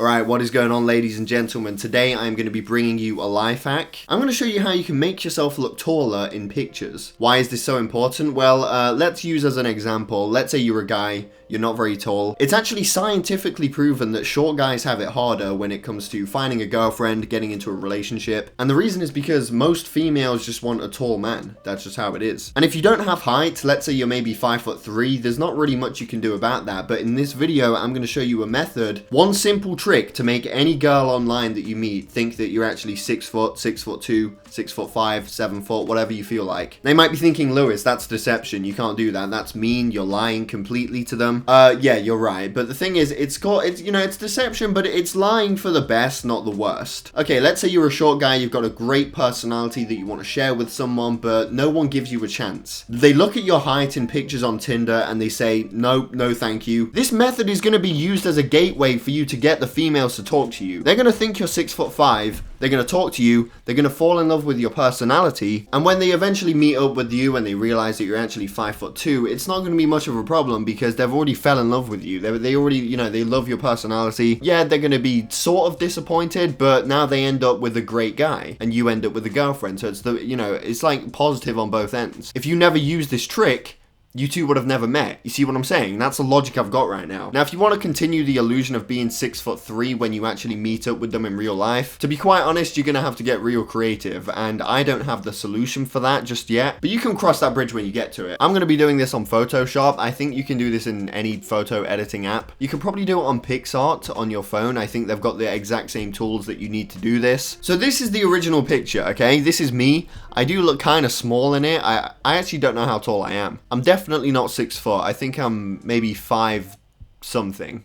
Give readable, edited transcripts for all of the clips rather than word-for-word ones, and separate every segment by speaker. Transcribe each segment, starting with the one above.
Speaker 1: Alright, what is going on, ladies and gentlemen? Today I'm going to be bringing you a life hack. I'm going to show you how you can make yourself look taller in pictures. Why is this so important? Well, let's use as an example, let's say you're a guy, you're not very tall. It's actually scientifically proven that short guys have it harder when it comes to finding a girlfriend, getting into a relationship. And the reason is because most females just want a tall man. That's just how it is. And if you don't have height, let's say you're maybe 5'3", there's not really much you can do about that. But in this video, I'm going to show you a method, one simple trick to make any girl online that you meet think that you're actually 6 foot, 6'2", 6'5", 7 foot, whatever you feel like. They might be thinking, Lewis, that's deception. You can't do that. That's mean. You're lying completely to them. Yeah, you're right. But the thing is, it's deception, but it's lying for the best, not the worst. Okay, let's say you're a short guy. You've got a great personality that you want to share with someone, but no one gives you a chance. They look at your height in pictures on Tinder and they say, no, no, thank you. This method is going to be used as a gateway for you to get the females to talk to you. They're going to think you're 6'5". They're going to talk to you, they're going to fall in love with your personality, and when they eventually meet up with you and they realize that you're actually 5'2", it's not going to be much of a problem because they've already fell in love with you. They already, they love your personality. Yeah, they're going to be sort of disappointed, but now they end up with a great guy, and you end up with a girlfriend, so it's it's like positive on both ends. If you never use this trick, you two would have never met. You see what I'm saying? That's the logic I've got right now. Now, if you want to continue the illusion of being 6'3" when you actually meet up with them in real life, to be quite honest, you're going to have to get real creative, and I don't have the solution for that just yet, but you can cross that bridge when you get to it. I'm going to be doing this on Photoshop. I think you can do this in any photo editing app. You can probably do it on PixArt on your phone. I think they've got the exact same tools that you need to do this. So this is the original picture, okay? This is me. I do look kind of small in it. I actually don't know how tall I am. I'm definitely not 6 foot. I think I'm maybe 5 something.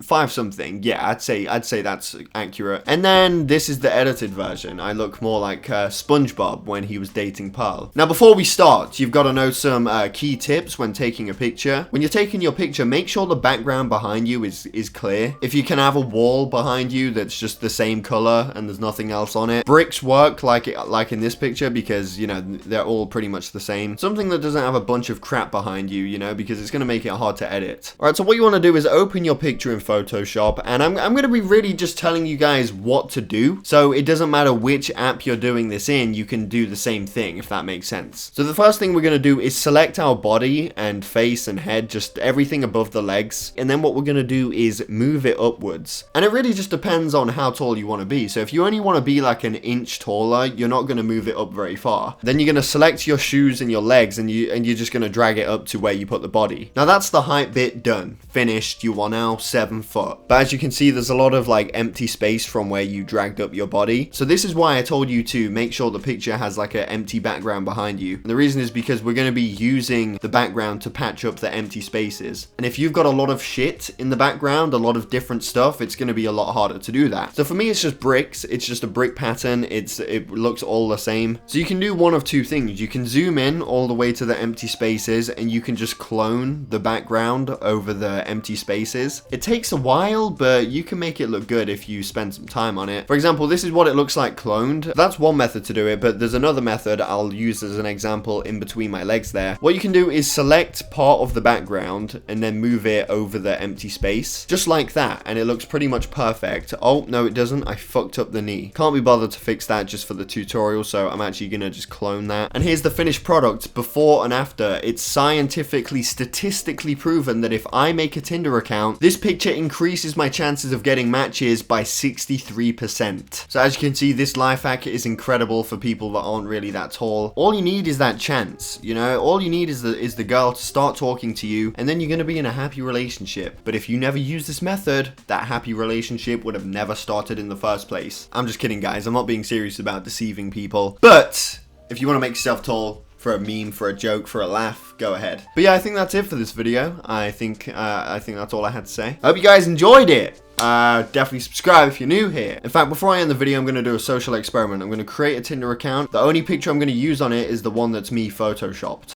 Speaker 1: 5 something, yeah, I'd say that's accurate. And then this is the edited version. I look more like SpongeBob when he was dating Pearl. Now, before we start, you've got to know some key tips when taking a picture. When you're taking your picture, make sure the background behind you is clear. If you can have a wall behind you that's just the same color and there's nothing else on it. Bricks work like in this picture because, they're all pretty much the same. Something that doesn't have a bunch of crap behind you, because it's going to make it hard to edit. All right, so what you want to do is open your picture in Photoshop, and I'm going to be really just telling you guys what to do, so it doesn't matter which app you're doing this in, you can do the same thing, if that makes sense. So the first thing we're going to do is select our body and face and head, just everything above the legs, and then what we're going to do is move it upwards. And it really just depends on how tall you want to be. So if you only want to be like an inch taller, you're not going to move it up very far. Then you're going to select your shoes and your legs, and you're just going to drag it up to where you put the body. Now that's the height bit done, finished. You are now 7 foot. But as you can see, there's a lot of like empty space from where you dragged up your body. So this is why I told you to make sure the picture has like an empty background behind you. And the reason is because we're going to be using the background to patch up the empty spaces. And if you've got a lot of shit in the background, a lot of different stuff, it's going to be a lot harder to do that. So for me, it's just bricks. It's just a brick pattern. It looks all the same. So you can do one of two things. You can zoom in all the way to the empty spaces and you can just clone the background over the empty spaces. It takes a while, but you can make it look good if you spend some time on it. For example, this is what it looks like cloned. That's one method to do it, but there's another method I'll use as an example in between my legs there. What you can do is select part of the background and then move it over the empty space, just like that, and it looks pretty much perfect. Oh, no, it doesn't. I fucked up the knee. Can't be bothered to fix that just for the tutorial, so I'm actually gonna just clone that. And here's the finished product before and after. It's scientifically, statistically proven that if I make a Tinder account, this picture increases my chances of getting matches by 63%. So as you can see, this life hack is incredible for people that aren't really that tall. All you need is that chance, all you need is the girl to start talking to you, and then you're going to be in a happy relationship. But if you never use this method, that happy relationship would have never started in the first place. I'm just kidding, guys. I'm not being serious about deceiving people. But if you want to make yourself tall, for a meme, for a joke, for a laugh, go ahead. But yeah, I think that's it for this video. I think that's all I had to say. I hope you guys enjoyed it. Definitely subscribe if you're new here. In fact, before I end the video, I'm going to do a social experiment. I'm going to create a Tinder account. The only picture I'm going to use on it is the one that's me photoshopped.